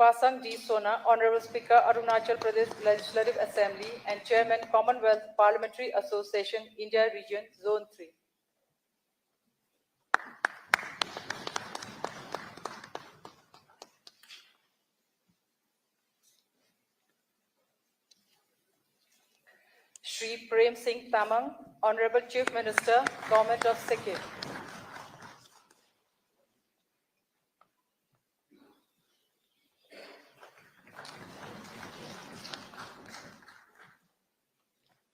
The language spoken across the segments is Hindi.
Pasang Ji Sona, Honorable Speaker, Arunachal Pradesh Legislative Assembly and Chairman, Commonwealth Parliamentary Association, India Region, Zone 3. Shri Prem Singh Tamang, Honorable Chief Minister, Government of Sikkim.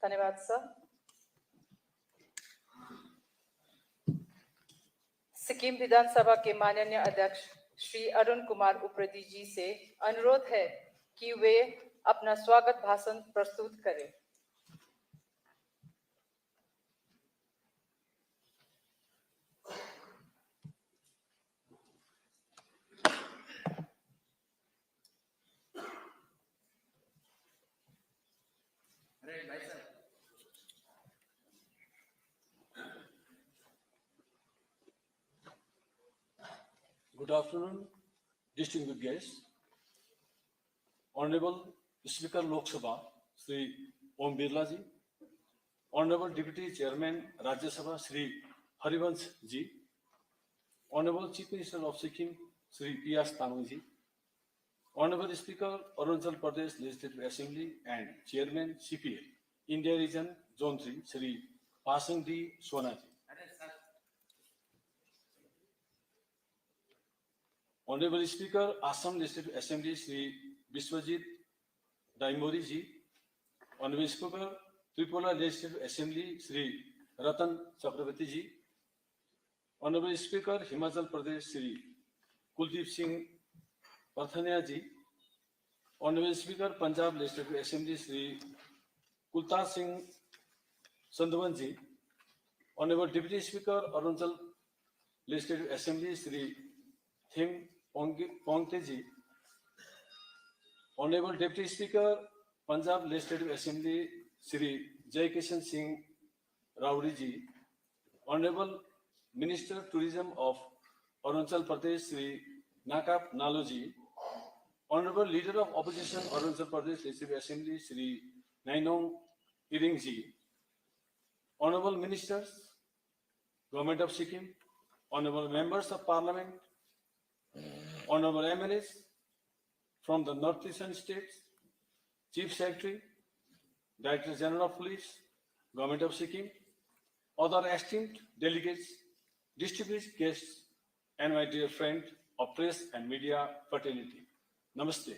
धन्यवाद सर। सिक्किम विधानसभा के माननीय अध्यक्ष श्री अरुण कुमार उप्रेती जी से अनुरोध है कि वे अपना स्वागत भाषण प्रस्तुत करें। Good afternoon, distinguished guests. Honorable Speaker Lok Sabha, Shri Om Birla ji, Honorable Deputy Chairman Rajya Sabha, Shri Harivansh ji, Honorable Chief Minister of Sikkim, Shri P.S. Tamang ji, Honorable Speaker Arunachal Pradesh Legislative Assembly and Chairman CPA, India Region Zone 3, Shri Pasang Ji Sona ji. Honorable Speaker, Assam Legislative Assembly, Shri Biswajit Daimori ji, Honorable Speaker, Tripura Legislative Assembly, Shri Ratan Chakravarti ji, Honorable Speaker, Himachal Pradesh, Shri Kuldeep Singh Parthania ji, Honorable Speaker, Punjab Legislative Assembly, Shri Kultar Singh Sandhavan ji, Honorable Deputy Speaker, Arunachal Legislative Assembly, Shri Thing Pongte ji, Honorable Deputy Speaker, Punjab Legislative Assembly, Shri Jai Kishan Singh Rauri ji, Honorable Minister Tourism of Arunachal Pradesh, Shri Nakap Nalo ji, Honorable Leader of Opposition Arunachal Pradesh Legislative Assembly, Shri Nainong Iring ji, Honorable Ministers, Government of Sikkim, Honorable Members of Parliament, Honorable MLAs from the Northeastern states, Chief Secretary, Director General of Police, Government of Sikkim, other esteemed delegates, distinguished guests, and my dear friend of press and media fraternity. Namaste.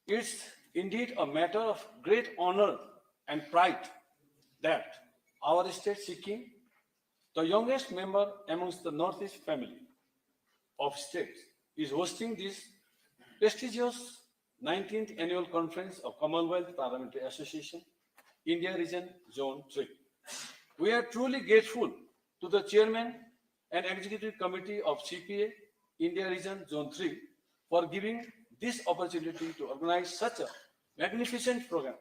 It's indeed a matter of great honor and pride that our state Sikkim, the youngest member amongst the Northeast family of states, is hosting this prestigious 19th Annual Conference of Commonwealth Parliamentary Association, India Region Zone 3. We are truly grateful to the Chairman and Executive Committee of CPA, India Region Zone 3, for giving this opportunity to organize such a magnificent program.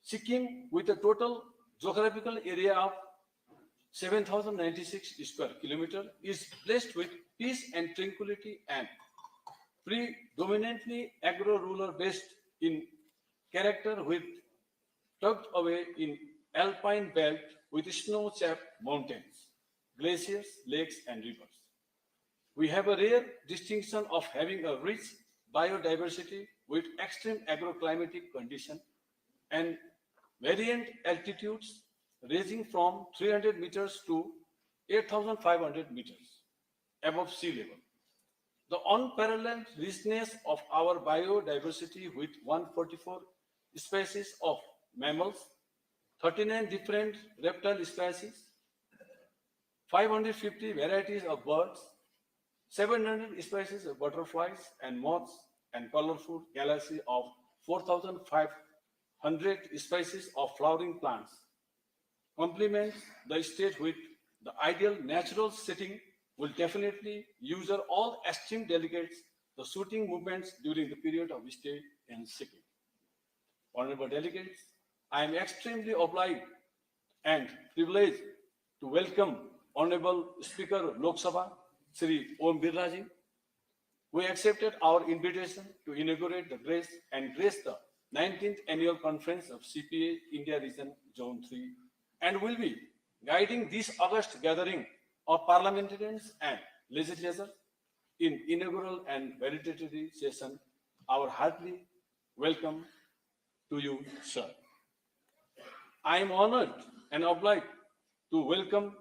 Sikkim, with a total geographical area of 7,096 square kilometers, is blessed with peace and tranquility and predominantly agro-rural based in character, with tucked away in alpine belt with snow-capped mountains, glaciers, lakes and rivers. We have a rare distinction of having a rich biodiversity with extreme agroclimatic condition and variant altitudes ranging from 300 meters to 8,500 meters above sea level. The unparalleled richness of our biodiversity with 144 species of mammals, 39 different reptile species, 550 varieties of birds, 700 species of butterflies and moths, and colorful galaxy of 4,500 species of flowering plants complements the state with the ideal natural setting will definitely user all esteemed delegates the shooting movements during the period of stay in Sikkim. Honorable delegates, I am extremely obliged and privileged to welcome Honorable Speaker Lok Sabha, Shri Om Birla ji, we accepted our invitation to inaugurate and grace the 19th Annual Conference of CPA India Region Zone 3 and will be guiding this August gathering of parliamentarians and legislators in inaugural and valedictory session. Our heartily welcome to you, sir. I am honored and obliged to welcome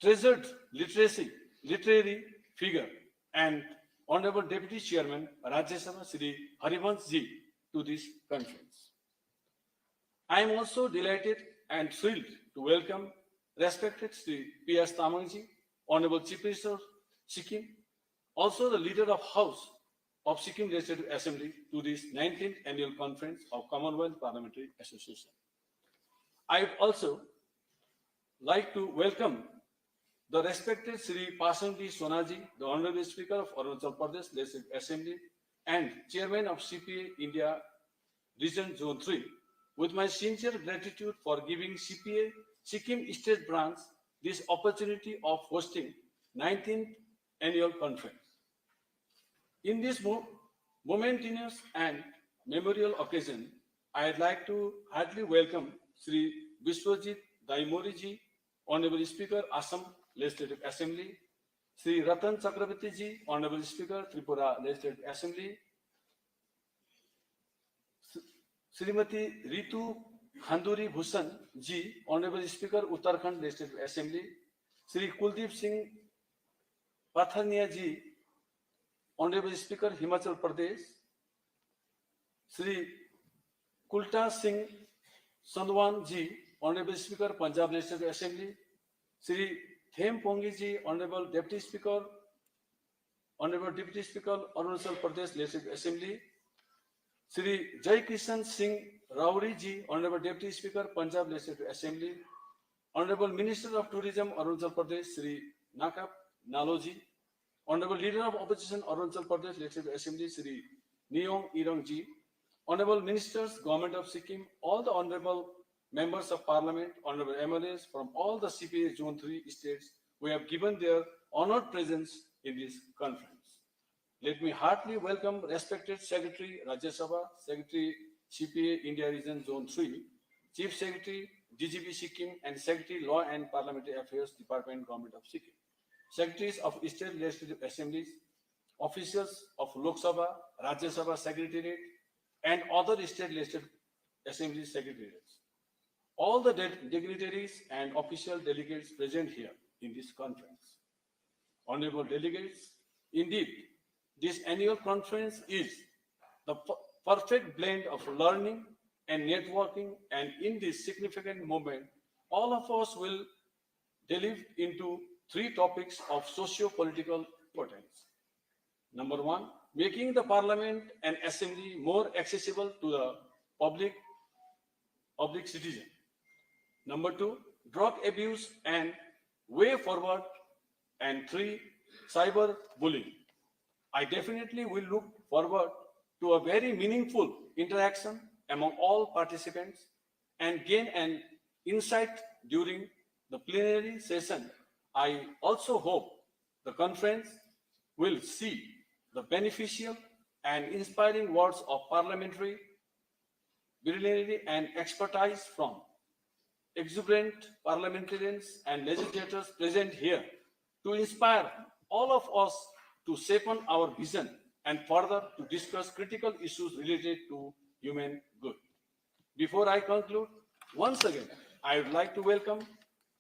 treasured literary figure and Honorable Deputy Chairman Rajya Sabha Shri Harivansh Ji to this conference. I am also delighted and thrilled to welcome respected Shri P.S. Tamang Ji, Honorable Chief Minister of Sikkim, also the leader of House of Sikkim Legislative Assembly to this 19th Annual Conference of Commonwealth Parliamentary Association. I would also like to welcome the respected Sri Pasangdi Sonaji, the Honorable Speaker of Arunachal Pradesh Legislative Assembly and Chairman of CPA India Region Zone 3, with my sincere gratitude for giving CPA Sikkim State Branch this opportunity of hosting 19th Annual Conference. In this momentous and memorial occasion, I would like to heartily welcome Sri Biswajit Daimori Ji, Honorable Speaker, Assam Legislative Assembly, Sri Ratan Chakrabarti Ji, Honorable Speaker, Tripura Legislative Assembly, Srimati Ritu Khanduri Bhushan Ji, Honorable Speaker, Uttarakhand Legislative Assembly, Sri Kuldeep Singh Pathania Ji, Honorable Speaker, Himachal Pradesh, Sri Kulta Singh Sandwan Ji, Honorable Speaker, Punjab Legislative Assembly, Sri Them Pongi Ji, Honorable Deputy Speaker, Arunachal Pradesh Legislative Assembly, Sri Jai Kishan Singh Rauri Ji, Honorable Deputy Speaker, Punjab Legislative Assembly, Honorable Minister of Tourism, Arunachal Pradesh, Sri Nakap Naloji, Honorable Leader of Opposition, Arunachal Pradesh Legislative Assembly, Sri Neong Irong Ji, Honorable Ministers, Government of Sikkim, all the Honorable Members of Parliament, Honorable MLAs from all the CPA Zone 3 states who have given their honored presence in this conference. Let me heartily welcome respected Secretary Rajya Sabha, Secretary CPA India Region Zone 3, Chief Secretary DGP Sikkim and Secretary Law and Parliamentary Affairs Department Government of Sikkim, Secretaries of State Legislative Assemblies, officials of Lok Sabha, Rajya Sabha Secretariat and other state legislative assembly secretariats. All the dignitaries and official delegates present here in this conference. Honorable delegates, indeed, this annual conference is the perfect blend of learning and networking, and in this significant moment, all of us will delve into three topics of socio-political importance. Number one, making the parliament and assembly more accessible to the public citizen. Number two, drug abuse and way forward. And three, cyber bullying. I definitely will look forward to a very meaningful interaction among all participants and gain an insight during the plenary session. I also hope the conference will see the beneficial and inspiring words of parliamentary brilliance and expertise from exuberant parliamentarians and legislators present here to inspire all of us to sharpen our vision and further to discuss critical issues related to human good. Before I conclude, once again, I would like to welcome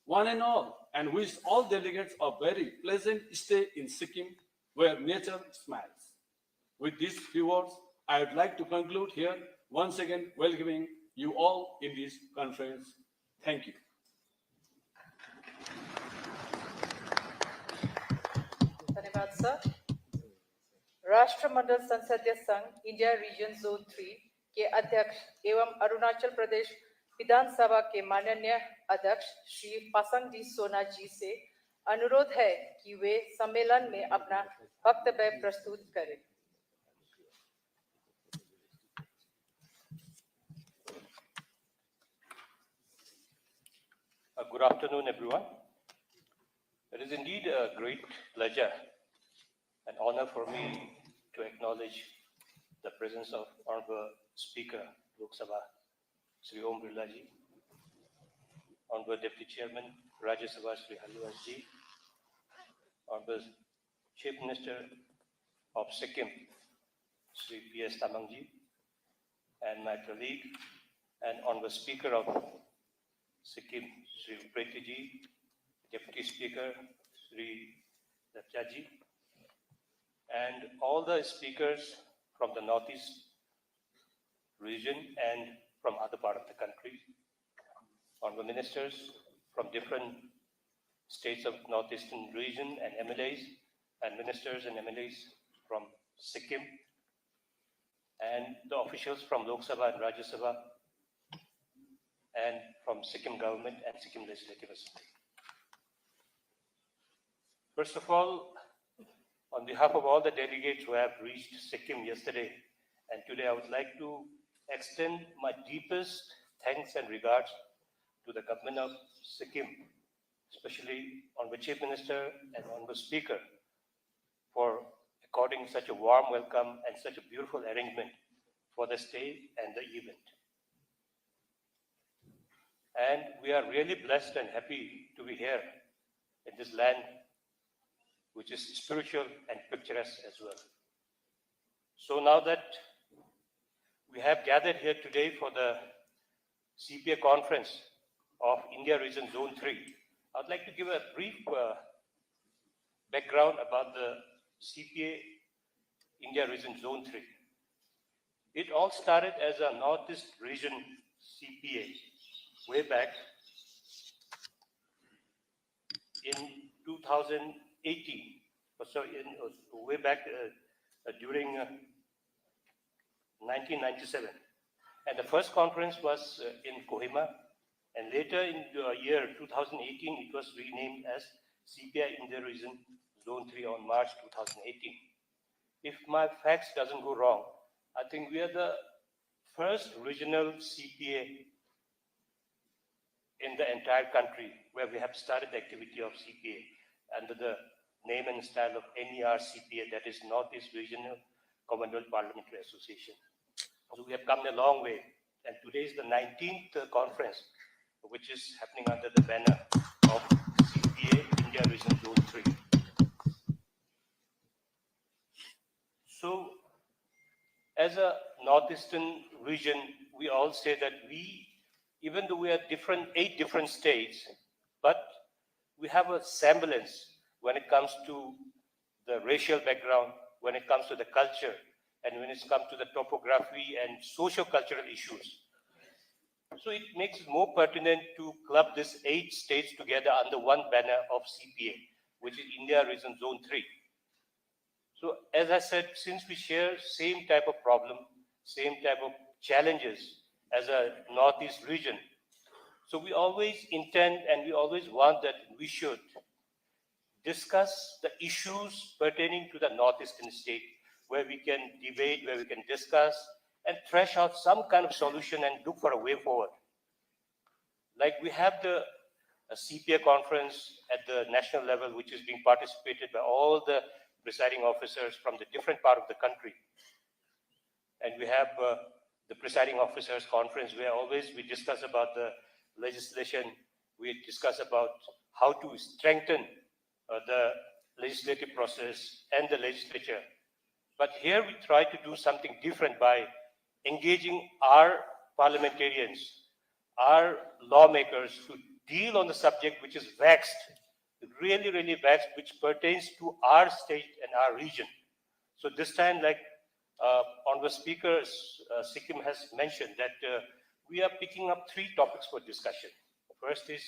one and all and wish all delegates a very pleasant stay in Sikkim where nature smiles. With these few words, I would like to conclude here, once again welcoming you all in this conference. Thank you. धन्यवाद सर। राष्ट्रमंडल संसदीय संघ इंडिया रीजन जोन 3 के अध्यक्ष एवं अरुणाचल प्रदेश विधानसभा के माननीय अध्यक्ष श्री पासंगजी सोना जी से अनुरोध है कि वे सम्मेलन में अपना वक्तव्य प्रस्तुत करें। Good afternoon, everyone. It is indeed a great pleasure an honor for me to acknowledge the presence of Honorable Speaker, Lok Sabha, Sri Om Birla ji, Honorable Deputy Chairman, Rajya Sabha, Sri Harivansh ji, Honorable Chief Minister of Sikkim, Sri P.S. Tamang ji, and my colleague and Honorable Speaker of Sikkim, Sri Upreti ji, Deputy Speaker, Sri Datya ji, and all the speakers from the Northeast region and from other part of the country, honorable ministers from different states of Northeastern region and MLAs, and ministers and MLAs from Sikkim, and the officials from Lok Sabha and Rajya Sabha, and from Sikkim government and Sikkim Legislative Assembly. First of all, on behalf of all the delegates who have reached Sikkim yesterday and today, I would like to extend my deepest thanks and regards to the government of Sikkim, especially Honorable Chief Minister and Honorable Speaker, for according such a warm welcome and such a beautiful arrangement for the stay and the event. And we are really blessed and happy to be here in this land, which is spiritual and picturesque as well. So now that we have gathered here today for the CPA conference of India Region Zone 3, I would like to give a brief background about the CPA India Region Zone 3. It all started as a Northeast Region CPA way back in 2018, way back during 1997. And the first conference was in Kohima, and later in the year 2018, it was renamed as CPI India Region Zone 3 on March 2018. If my facts doesn't go wrong, I think we are the first regional CPA in the entire country where we have started the activity of CPA under the name and style of NER CPA, that is Northeast Regional Commonwealth Parliamentary Association. So we have come a long way, and today is the 19th conference, which is happening under the banner of CPA India Region Zone 3. So, as a Northeastern region, we all say that even though we are 8 different states, but we have a semblance when it comes to the racial background, when it comes to the culture, and when it comes to the topography and socio-cultural issues. So it makes it more pertinent to club these 8 states together under one banner of CPA, which is India Region Zone 3. So as I said, since we share same type of problem, same type of challenges as a Northeast region, so we always intend and we always want that we should discuss the issues pertaining to the Northeastern state, where we can debate, where we can discuss and thresh out some kind of solution and look for a way forward. Like we have the CPA conference at the national level, which is being participated by all the presiding officers from the different part of the country. And we have the presiding officers conference where always we discuss about the legislation, we discuss about how to strengthen the legislative process and the legislature. But here we try to do something different by engaging our parliamentarians, our lawmakers to deal on the subject which is vexed, really, really vexed, which pertains to our state and our region. So this time, like Honorable Speaker Sikkim has mentioned, that we are picking up 3 topics for discussion. First is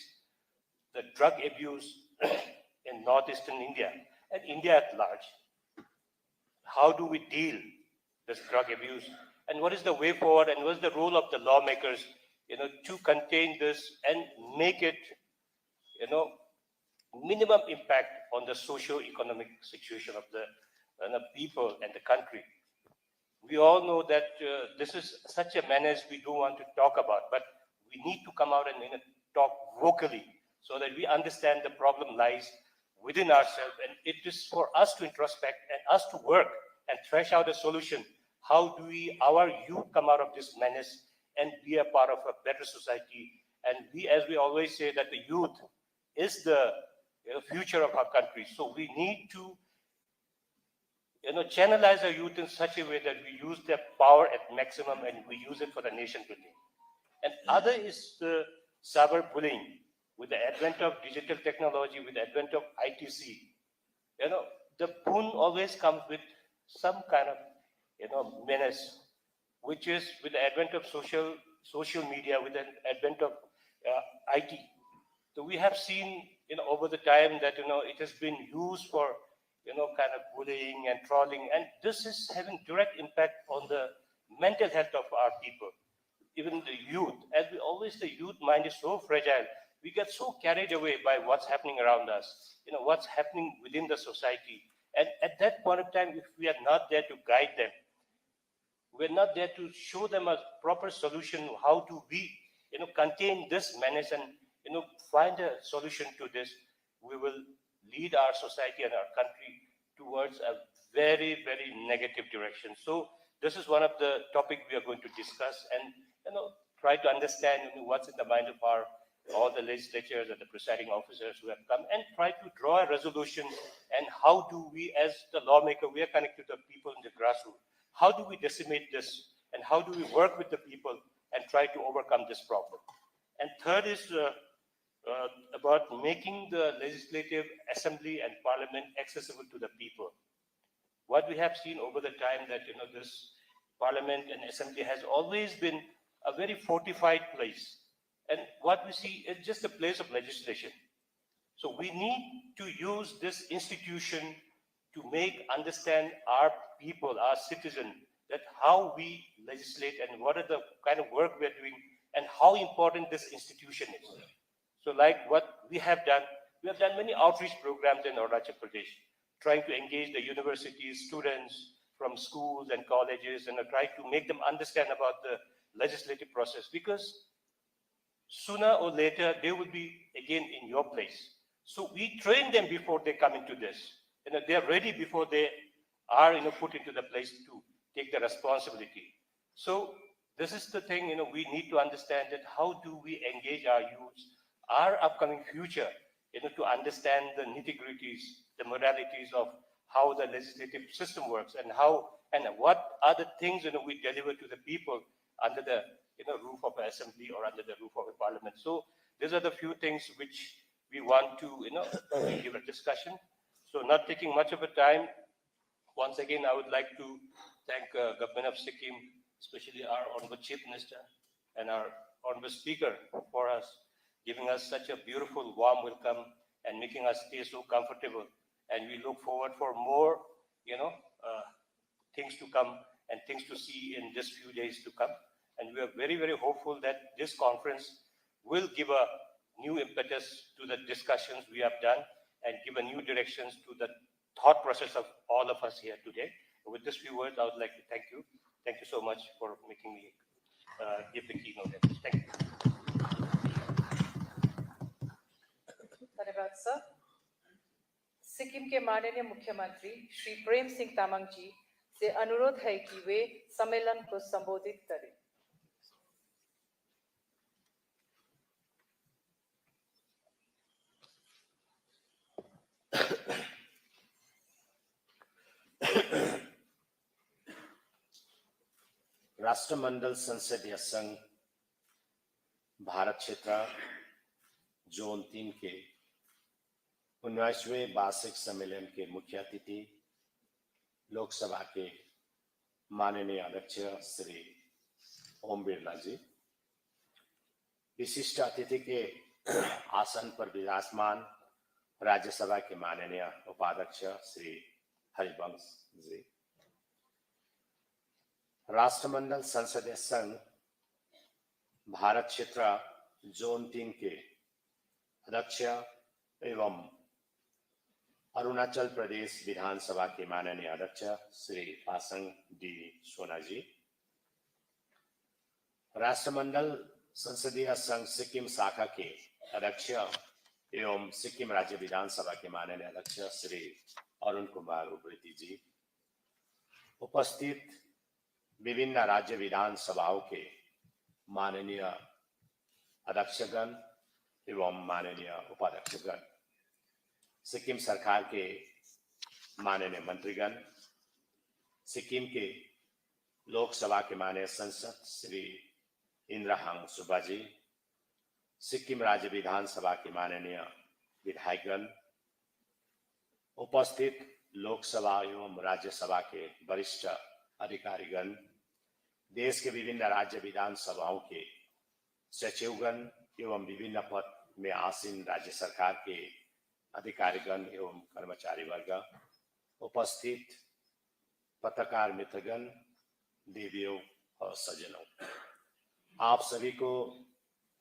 the drug abuse in Northeastern India and India at large. How do we deal this drug abuse, and what is the way forward, and what is the role of the lawmakers, to contain this and make it, minimum impact on the socio-economic situation of the people and the country. We all know that this is such a menace we don't want to talk about, but we need to come out and talk vocally so that we understand the problem lies within ourselves, and it is for us to introspect and us to work and thresh out a solution. How do our youth come out of this menace and be a part of a better society? And as we always say, that the youth is the future of our country. So we need to channelize our youth in such a way that we use their power at maximum and we use it for the nation building. And other is the cyberbullying. With the advent of digital technology, with the advent of ITC, the boon always comes with some kind of, menace, which is with the advent of social media, with the advent of IT. So we have seen, over the time that, it has been used for, kind of bullying and trolling, and this is having direct impact on the mental health of our people. Even the youth, as we always say, youth mind is so fragile. We get so carried away by what's happening around us, what's happening within the society. And at that point of time, if we are not there to guide them, we're not there to show them a proper solution, how to contain this menace and, find a solution to this, we will lead our society and our country towards a very, very negative direction. So this is one of the topics we are going to discuss and, try to understand what's in the mind of all the legislators and the presiding officers who have come, and try to draw a resolution. And how do we, as the lawmaker, we are connected to the people in the grassroots. How do we decimate this? And how do we work with the people and try to overcome this problem? And third is about making the legislative assembly and parliament accessible to the people. What we have seen over the time that, this parliament and assembly has always been a very fortified place. And what we see is just a place of legislation. So we need to use this institution to make understand our people, our citizens, that how we legislate and what are the kind of work we are doing and how important this institution is. So like what we have done many outreach programs in Arunachal Pradesh, trying to engage the universities, students from schools and colleges, and try to make them understand about the legislative process, because sooner or later they will be again in your place. So we train them before they come into this. They are ready before they are put into the place to take the responsibility. So this is the thing we need to understand, that how do we engage our youths, our upcoming future, to understand the nitty-gritties, the moralities of how the legislative system works, and how and what are the things we deliver to the people under the roof of an assembly or under the roof of a parliament. So these are the few things which we want to give a discussion. So not taking much of a time, once again I would like to thank Government of Sikkim, especially our Honorable Chief Minister and our Honorable Speaker for us, giving us such a beautiful, warm welcome and making us stay so comfortable. And we look forward for more, things to come and things to see in just few days to come. And we are very, very hopeful that this conference will give a new impetus to the discussions we have done and give a new directions to the thought process of all of us here today. With these few words, I would like to thank you. Thank you so much for making me give the keynote address. Thank you. धन्यवाद सर। सिक्किम के माननीय मुख्यमंत्री श्री प्रेम सिंह तामाङ जी से अनुरोध है कि वे सम्मेलन को संबोधित करें। राष्ट्रमंडल संसदीय संघ भारत क्षेत्र जोन 3 के 19वें वार्षिक सम्मेलन के मुख्य अतिथि लोकसभा के माननीय अध्यक्ष श्री ओम बिरला जी, विशिष्ट अतिथि के आसन पर विराजमान राज्यसभा के माननीय उपाध्यक्ष श्री हरिवंश जी, राष्ट्रमंडल संसदीय संघ भारत क्षेत्र जोन 3 के अध्यक्ष एवं अरुणाचल प्रदेश विधानसभा के माननीय अध्यक्ष श्री पासंग डी सोना जी, राष्ट्रमंडल संसदीय संघ सिक्किम शाखा के अध्यक्ष एवं सिक्किम राज्य विधानसभा के माननीय अध्यक्ष श्री अरुण कुमार उप्रेती जी, उपस्थित विभिन्न राज्य विधानसभाओं के माननीय अध्यक्षगण एवं माननीय उपाध्यक्षगण, सिक्किम सरकार के माननीय मंत्रीगण, सिक्किम के लोकसभा के माननीय सांसद श्री इंद्रहांग सुब्बा जी, सिक्किम राज्य विधानसभा के माननीय विधायकगण, उपस्थित लोकसभा एवं राज्यसभा के वरिष्ठ अधिकारीगण, देश के विभिन्न राज्य विधानसभाओं के सचिवगण एवं विभिन्न पद में आसीन राज्य सरकार के अधिकारीगण एवं कर्मचारी वर्ग, उपस्थित पत्रकार मित्रगण, देवियों और सज्जनों, आप सभी को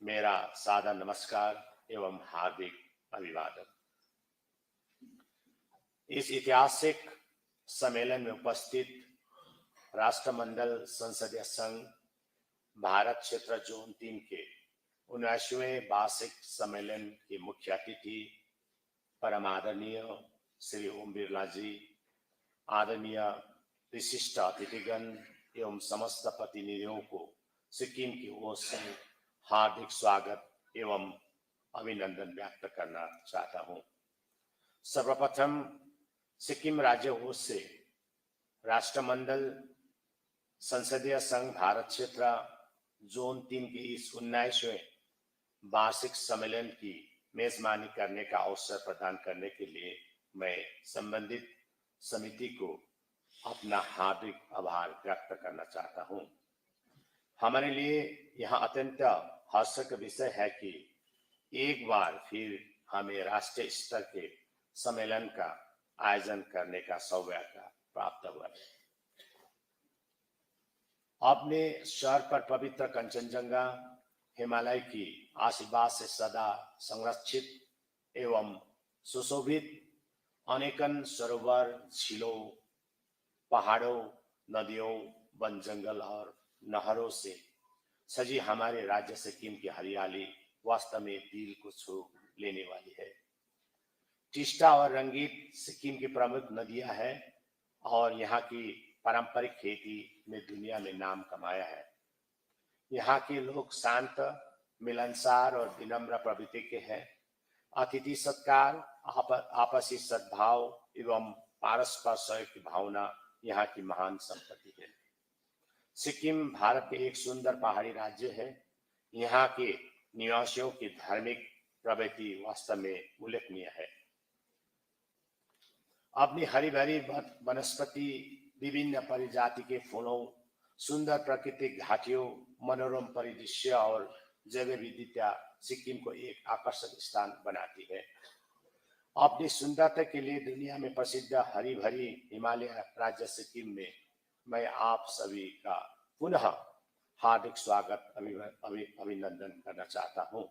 मेरा सादर नमस्कार एवं हार्दिक अभिवादन। इस ऐतिहासिक सम्मेलन में उपस्थित राष्ट्रमंडल संसदीय संघ भारत क्षेत्र जोन 3 के 19वें वार्षिक सम्मेलन के मुख्य अतिथि परम आदरणीय श्री ओम बिरला जी, आदरणीय विशिष्ट अतिथिगण एवं समस्त प्रतिनिधियों को सिक्किम की ओर से हार्दिक स्वागत एवं अभिनंदन व्यक्त करना चाहता हूं। सर्वप्रथम सिक्किम राज्य ओर से राष्ट्रमंडल संसदीय संघ भारत क्षेत्र जोन 3 के इस 19वें वार्षिक सम्मेलन की मेजबानी करने का अवसर प्रदान करने के लिए मैं संबंधित समिति को अपना हार्दिक आभार व्यक्त करना चाहता हूं। हमारे लिए यह अत्यंत हर्ष का विषय है कि एक बार फिर हमें राष्ट्रीय स्तर के सम्मेलन का आयोजन करने का सौभाग्य प्राप्त हुआ है। अपने सर पर पवित्र कंचनजंगा हिमालय की आशीर्वाद से सदा संरक्षित एवं सुशोभित अनेकन सरोवर, झीलों, पहाड़ों, नदियों, वन जंगल और नहरों से सजी हमारे राज्य सिक्किम की हरियाली वास्तव में दिल को छू लेने वाली है। टिस्टा और रंगीत सिक्किम की प्रमुख नदियां हैं और यहाँ की पारंपरिक खेती में दुनिया में नाम कमाया है। यहाँ के लोग शांत, मिलनसार और विनम्र प्रवृत्ति के हैं। अतिथि सत्कार, आपसी सद्भाव एवं पारस्पर सहयोग की भावना यहाँ की महान संपत्ति है। सिक्किम भारत के एक सुंदर पहाड़ी राज्य है। यहाँ के निवासियों की धार्मिक प्रवृत्ति वास्तव में उल्लेखनीय है। अपनी हरी भरी वनस्पति, विभिन्न प्रजाति के फूलों, सुंदर प्राकृतिक घाटियों, मनोरम परिदृश्य और जैव विविधता सिक्किम को एक आकर्षक स्थान बनाती है। अपनी सुंदरता के लिए दुनिया में प्रसिद्ध हरी भरी हिमालय राज्य सिक्किम में मैं आप सभी का पुनः हार्दिक स्वागत अभिनंदन करना चाहता हूं।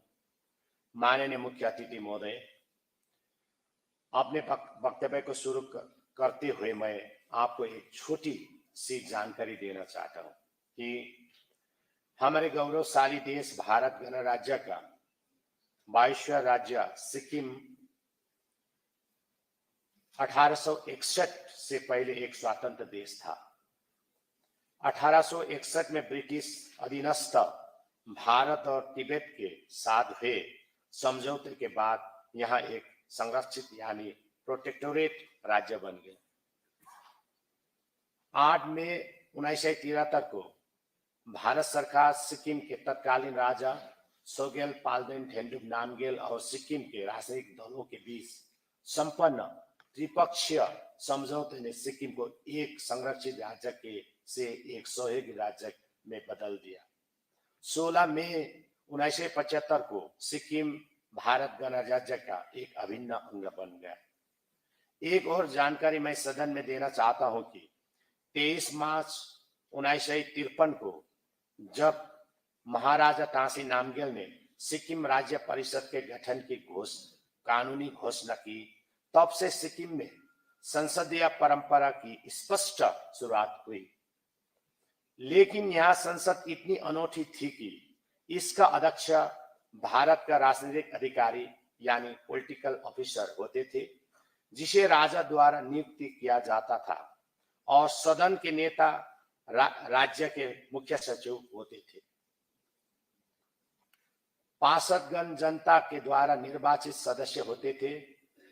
माननीय मुख्य अतिथि महोदय, अपने वक्तव्य को शुरू करते हुए मैं आपको एक छोटी सी जानकारी देना चाहता हूं कि हमारे गौरवशाली देश भारत गणराज्य का 22वां राज्य सिक्किम 1861 से पहले एक स्वतंत्र देश था। 1861 में ब्रिटिश अधीनस्थ भारत और तिब्बत के साथ हुए समझौते के बाद यहाँ एक संरक्षित यानी प्रोटेक्टोरेट राज्य बन गया। 8 मई 1973 को भारत सरकार सिक्किम के तत्कालीन राजा सोगेल पाल्देन ठेंडुप नामगेल और सिक्किम के राजनीतिक दलों के बीच संपन्न त्रिपक्षीय समझौते ने सिक्किम को एक संरक्षित राज्य के से एक सहयोगी राज्य में बदल दिया। 16 मई 1975 को सिक्किम भारत गणराज्य का एक अभिन्न अंग बन गया। एक और जानकारी मैं सदन में देना चाहता हूं कि 23 मार्च 1953 को जब महाराजा तासी नामगेल ने सिक्किम राज्य परिषद के गठन की कानूनी घोषणा की, तब से सिक्किम में संसदीय परंपरा की स्पष्ट शुरुआत हुई। लेकिन यह संसद इतनी अनोखी थी कि इसका अध्यक्ष भारत का राजनीतिक अधिकारी यानी पॉलिटिकल ऑफिसर होते थे, जिसे राजा द्वारा नियुक्त किया जाता था, और सदन के नेता राज्य के मुख्य सचिव होते थे। पार्षदगण जनता के द्वारा निर्वाचित सदस्य होते थे।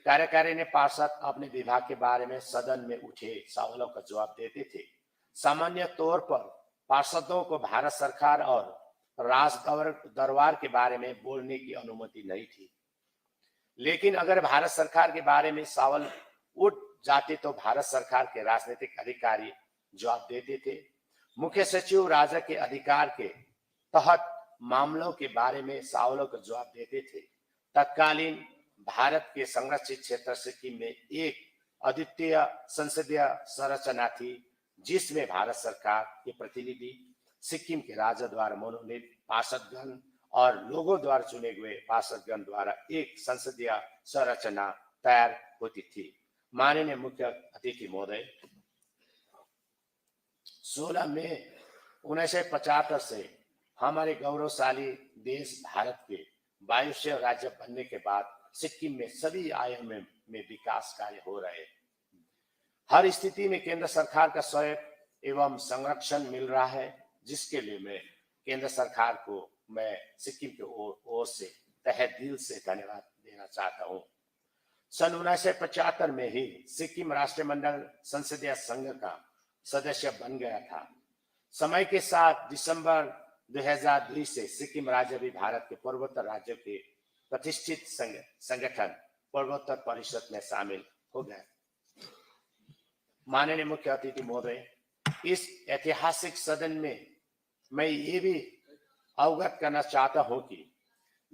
कार्यकारिणी पार्षद अपने विभाग के बारे में सदन में उठे सवालों का जवाब देते थे। सामान्य तौर पर पार्षदों को भारत सरकार और राज दरबार के बारे में बोलने की अनुमति नहीं थी, लेकिन अगर भारत सरकार के बारे में सवाल उठ जाते तो भारत सरकार के राजनीतिक अधिकारी जवाब देते थे। मुख्य सचिव राजा के अधिकार के तहत मामलों के बारे में सवालों का जवाब देते थे। तत्कालीन भारत के संरक्षित क्षेत्र सिक्किम में एक अद्वितीय संसदीय संरचना थी, जिसमें भारत सरकार के प्रतिनिधि, सिक्किम के राजा द्वारा मनोनीत पार्षदगण और लोगों द्वारा चुने हुए पार्षदगण द्वारा एक संसदीय संरचना तैयार होती थी। माननीय मुख्य अतिथि महोदय, 16 मई 1975 से हमारे गौरवशाली देश भारत के 22वें राज्य बनने के बाद सिक्किम में सभी आयामों में विकास कार्य हो रहे हैं। हर स्थिति में केंद्र सरकार का सहयोग एवं संरक्षण मिल रहा है, जिसके लिए मैं केंद्र सरकार को मैं सिक्किम के ओर से तहे दिल से धन्यवाद देना चाहता हूं। सन 1975 में ही सिक्किम राष्ट्रमंडल संसदीय संघ का सदस्य बन गया था। समय के साथ दिसंबर 2002 से सिक्किम राज्य भी भारत के पूर्वोत्तर राज्यों के प्रतिष्ठित संगठन पूर्वोत्तर परिषद में शामिल हो गए। माननीय मुख्य अतिथि महोदय, इस ऐतिहासिक सदन में मैं ये भी अवगत करना चाहता हूं कि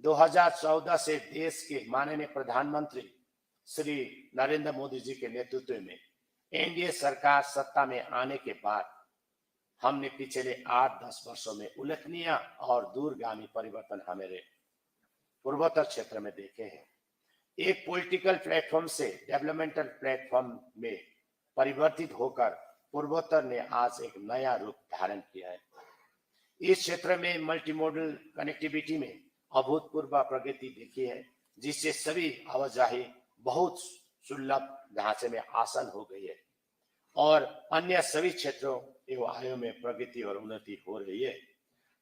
2014 से देश के माननीय प्रधानमंत्री श्री नरेंद्र मोदी जी के नेतृत्व में एनडीए सरकार सत्ता में आने के बाद हमने पिछले 8-10 वर्षों में उल्लेखनीय और दूरगामी परिवर्तन हमारे पूर्वोत्तर क्षेत्र में देखे हैं। एक पॉलिटिकल प्लेटफॉर्म से डेवलपमेंटल प्लेटफॉर्म में परिवर्तित होकर पूर्वोत्तर ने आज एक नया रूप धारण किया है। इस क्षेत्र में मल्टीमोडल कनेक्टिविटी में अभूतपूर्व प्रगति देखी है, जिससे सभी आवाजाही बहुत सुलभ ढांचे में आसान हो गई है और अन्य सभी क्षेत्रों एवं आयों में प्रगति और उन्नति हो रही है।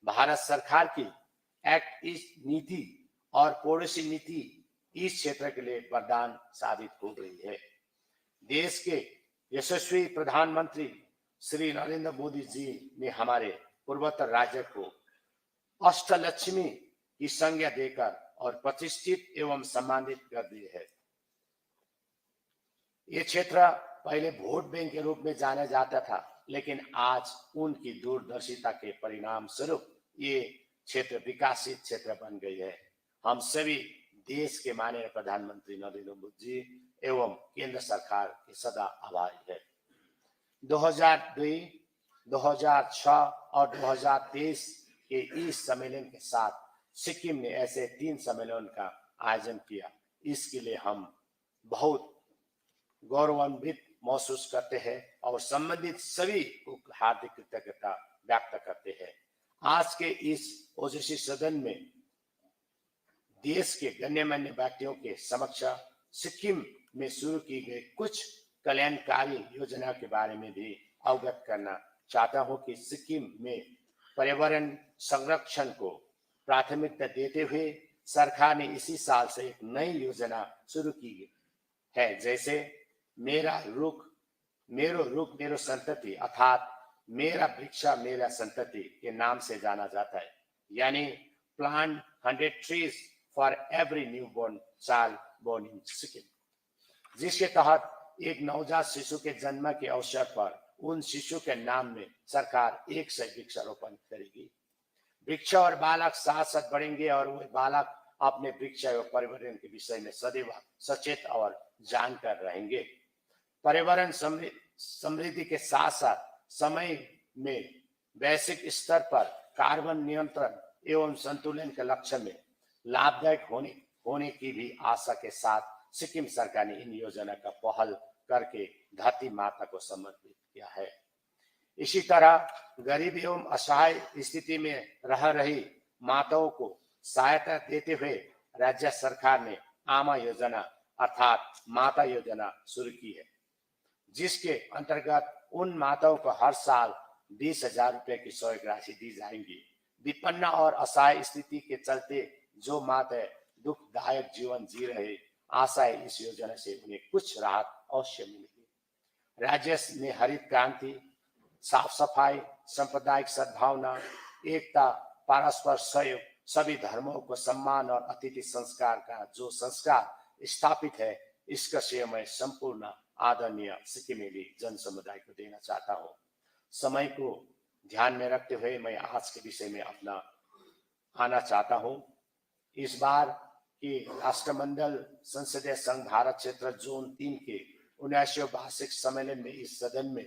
भारत सरकार की एक्ट ईस्ट नीति और पड़ोसी नीति इस क्षेत्र के लिए वरदान साबित हो गई है। देश के यशस्वी प्रधानमंत्री श्री नरेंद्र मोदी जी ने हमारे पूर्वोत्तर राज्य को अष्टलक्ष्मी की संज्ञा देकर और प्रतिष्ठित एवं सम्मानित कर दिए है। ये क्षेत्र पहले वोट बैंक के रूप में जाना जाता था, लेकिन आज उनकी दूरदर्शिता के परिणाम स्वरूप ये क्षेत्र विकसित क्षेत्र बन गई है। हम सभी देश के माननीय प्रधानमंत्री नरेंद्र मोदी जी एवं केंद्र सरकार के सदा आभारी है। 2002, 2006 और 2023 के इस सम्मेलन के साथ सिक्किम ने ऐसे 3 सम्मेलन का आयोजन किया। इसके लिए हम बहुत गौरवान्वित महसूस करते हैं और संबंधित सभी को हार्दिक कृतज्ञता व्यक्त करते हैं। आज के इस ओजस्वी सदन में देश के गण्यमान्य व्यक्तियों के समक्ष सिक्किम में शुरू की गई कुछ कल्याणकारी योजना के बारे में भी अवगत करना चाहता हूं कि सिक्किम में पर्यावरण संरक्षण को प्राथमिकता देते हुए सरकार ने इसी साल से एक नई योजना शुरू की है, जैसे मेरा रुख मेरो संतति अर्थात मेरा वृक्षा मेरा संतति के नाम से जाना जाता है, यानी plant 100 trees for every newborn child born in Sikkim, जिसके तहत एक नवजात शिशु के जन्म के अवसर पर उन शिशु के नाम में सरकार 100 वृक्षारोपण करेगी। वृक्ष और बालक साथ साथ बढ़ेंगे और वे बालक अपने वृक्ष एवं पर्यावरण के विषय में सदैव सचेत और जानकर रहेंगे। पर्यावरण समृद्धि के साथ साथ समय में वैश्विक स्तर पर कार्बन नियंत्रण एवं संतुलन के लक्ष्य में लाभदायक होने की भी आशा के साथ सिक्किम सरकार ने इन योजना का पहल करके धरती माता को समर्पित किया है। इसी तरह गरीब एवं असहाय स्थिति में रह रही माताओं को सहायता देते हुए राज्य सरकार ने आमा योजना अर्थात माता योजना शुरू की है, जिसके अंतर्गत उन माताओं को हर साल 20,000 रुपए की सहायक राशि दी जाएंगी। विपन्न और असहाय स्थिति के चलते जो माताएं दुखदायक जीवन जी रहे, आशा है इस योजना से उन्हें कुछ राहत अवश्य मिलेगी। राज्य ने हरित क्रांति, साफ सफाई, सांप्रदायिक सद्भावना, एकता, परस्पर सहयोग, सभी धर्मों को सम्मान और अतिथि संस्कार का जो संस्कार स्थापित है, इसका श्रेय मैं संपूर्ण आदरणीय सिक्किमेली जन समुदाय को देना चाहता हूँ। समय को ध्यान में रखते हुए मैं आज के विषय में अपना आना चाहता हूँ। इस बार की राष्ट्रमंडल संसदीय संघ भारत क्षेत्र जोन 3 के 79वें वार्षिक सम्मेलन में इस सदन में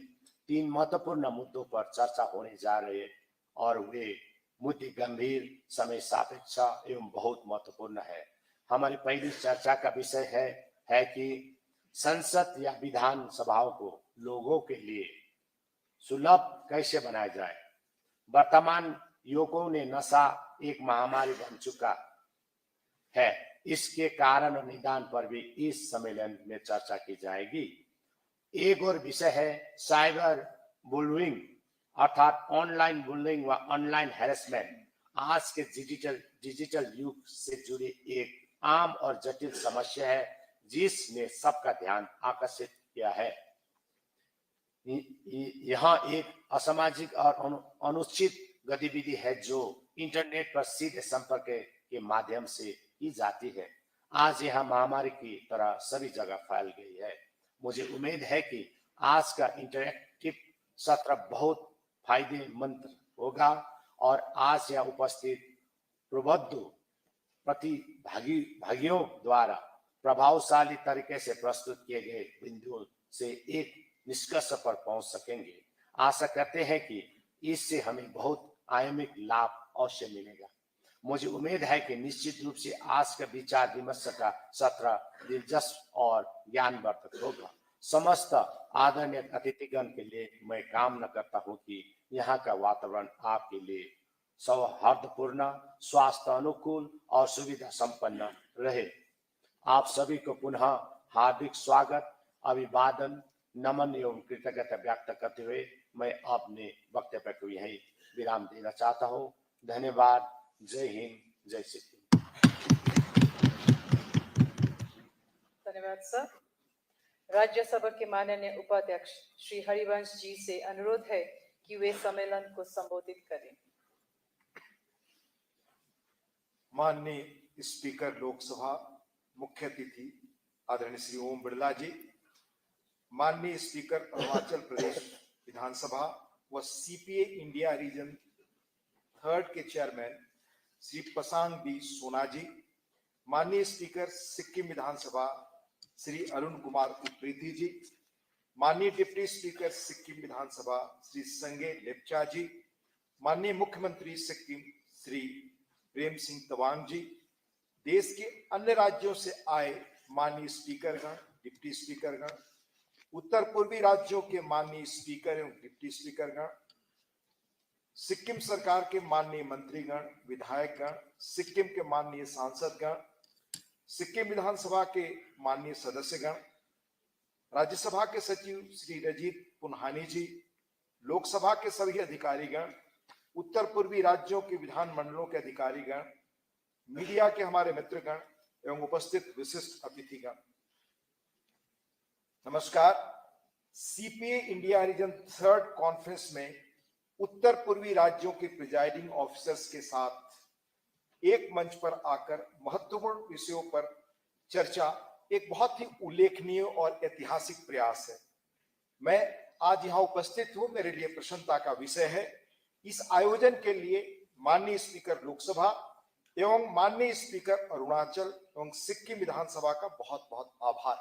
3 महत्वपूर्ण मुद्दों पर चर्चा होने जा रही है और वे मुद्दे गंभीर, समय सापेक्ष एवं बहुत महत्वपूर्ण है। हमारी पहली चर्चा का विषय है कि संसद या विधान सभाओं को लोगों के लिए सुलभ कैसे बनाया जाए। वर्तमान युवकों ने नशा एक महामारी बन चुका है, इसके कारण और निदान पर भी इस सम्मेलन में चर्चा की जाएगी। एक और विषय है साइबर बुलिंग अर्थात ऑनलाइन बुलिंग व ऑनलाइन हैरेसमेंट। आज के डिजिटल युग से जुड़ी एक आम और जटिल समस्या है जिसने सबका ध्यान आकर्षित किया है। यहाँ एक असामाजिक और अनुचित गतिविधि है जो इंटरनेट पर सीधे संपर्क के माध्यम से की जाती है। आज यह महामारी की तरह सभी जगह फैल गई है। मुझे उम्मीद है कि आज का इंटरैक्टिव सत्र बहुत फायदेमंद होगा और आज यहाँ उपस्थित प्रबुद्ध प्रतिभागियों द्वारा प्रभावशाली तरीके से प्रस्तुत किए गए बिंदुओं से एक निष्कर्ष पर पहुंच सकेंगे। आशा करते हैं कि इससे हमें बहुत आयामिक लाभ अवश्य मिलेगा। मुझे उम्मीद है कि निश्चित रूप से आज का विचार विमर्श का सत्र दिलचस्प और ज्ञानवर्धक होगा। समस्त आदरणीय अतिथिगण के लिए मैं कामना करता हूं कि यहाँ का वातावरण आपके लिए सौहार्दपूर्ण, स्वास्थ्य अनुकूल और सुविधा संपन्न रहे। आप सभी को पुनः हार्दिक स्वागत, अभिवादन, नमन एवं कृतज्ञता व्यक्त करते हुए मैं अपने वक्तव्य को यही विराम देना चाहता हूँ। धन्यवाद। जय हिंद, जय सिक्किम। धन्यवाद सर। राज्यसभा के माननीय उपाध्यक्ष श्री हरिवंश जी से अनुरोध है कि वे सम्मेलन को संबोधित करें। माननीय स्पीकर लोकसभा, मुख्य अतिथि आदरणीय श्री ओम बिरला जी, माननीय स्पीकर अरुणाचल प्रदेश विधानसभा व सीपीए इंडिया रीजन 3 के चेयरमैन श्री पसांग डी सोना जी, माननीय स्पीकर सिक्किम विधानसभा श्री अरुण कुमार उप्रेती जी, माननीय डिप्टी स्पीकर सिक्किम विधानसभा श्री संगे लेप्चा जी, माननीय मुख्यमंत्री सिक्किम श्री प्रेम सिंह तवांग जी, देश के अन्य राज्यों से आए माननीय स्पीकरगण, डिप्टी स्पीकरगण, उत्तर पूर्वी राज्यों के माननीय स्पीकर एवं डिप्टी स्पीकरगण, सिक्किम सरकार के माननीय मंत्रीगण, विधायकगण, सिक्किम के माननीय सांसदगण, सिक्किम विधानसभा के माननीय सदस्यगण, राज्यसभा के सचिव श्री रजीत पुन्हानी जी, लोकसभा के सभी अधिकारीगण, उत्तर पूर्वी राज्यों के विधान मंडलों के अधिकारीगण, मीडिया के हमारे मित्रगण एवं उपस्थित विशिष्ट अतिथिगण, नमस्कार। सीपीए इंडिया रीजन 3 कॉन्फ्रेंस में उत्तर पूर्वी राज्यों के प्रिजाइडिंग ऑफिसर्स के साथ एक मंच पर आकर महत्वपूर्ण विषयों पर चर्चा एक बहुत ही उल्लेखनीय और ऐतिहासिक प्रयास है। मैं आज यहाँ उपस्थित हूँ, मेरे लिए प्रसन्नता का विषय है। इस आयोजन के लिए माननीय स्पीकर लोकसभा एवं माननीय स्पीकर अरुणाचल एवं सिक्किम विधानसभा का बहुत बहुत आभार।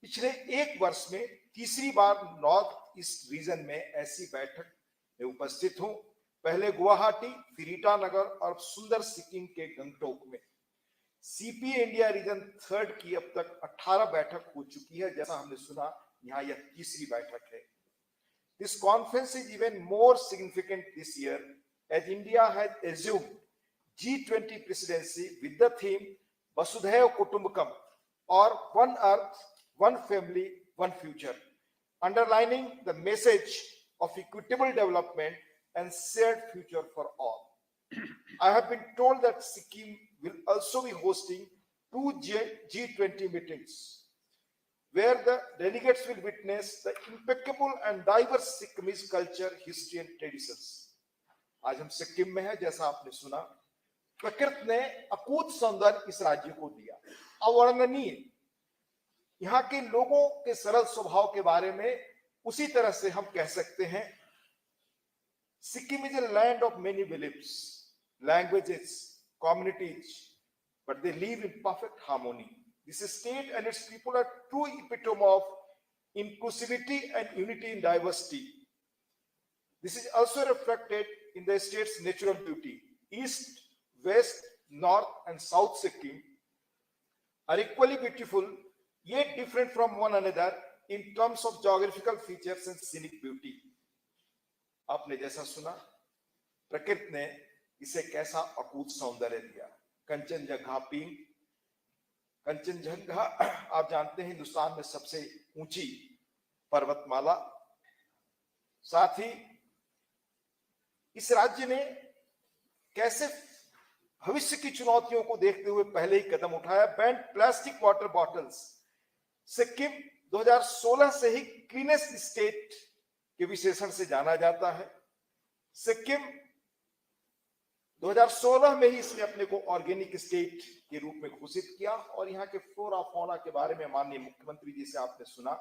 पिछले एक वर्ष में तीसरी बार नॉर्थ ईस्ट रीजन में ऐसी बैठक में उपस्थित हूं। पहले गुवाहाटी, फिर ईटानगर और सुंदर सिक्किम के गंगटोक में। सीपीए इंडिया रीजन 3 की अब तक 18 बैठक हो चुकी है। जैसा हमने सुना, यहाँ यह तीसरी बैठक है। This conference is even more significant this year as India has assumed G20 presidency with the theme वसुधैव कुटुंबकम or one earth, one family, one future, underlining the message of equitable development and shared future for all. I have been told that Sikkim will also be hosting two G20 meetings where the delegates will witness the impeccable and diverse Sikkimese culture, history and traditions. आज हम सिक्किम में हैं, जैसा आपने सुना, प्रकृति ने अकूत सौंदर्य इस राज्य को दिया, अवर्णनीय। यहाँ के लोगों के सरल स्वभाव के बारे में उसी तरह से हम कह सकते हैं, Sikkim is a land of many beliefs, languages, communities, but they live in perfect harmony. This state and its people are true epitome of inclusivity and unity in diversity. This is also reflected in the state's natural beauty. East, West, North, and South Sikkim are equally beautiful, yet different from one another in terms of geographical features and scenic beauty. आपने जैसा सुना, प्रकृति ने इसे कैसा अकूत सौंदर्य दिया। कंचनजंगा पीक, कंचनजंगा आप जानते हैं हिंदुस्तान में सबसे ऊंची पर्वतमाला। साथ ही इस राज्य ने कैसे भविष्य की चुनौतियों को देखते हुए पहले ही कदम उठाया। Band plastic water bottles, Sikkim 2016 से ही क्लीनेस्ट स्टेट के विशेषण से जाना जाता है। सिक्किम 2016 में ही इसने अपने को ऑर्गेनिक स्टेट के रूप में घोषित किया और यहाँ के फ्लोरा फौना के बारे में माननीय मुख्यमंत्री जी से आपने सुना।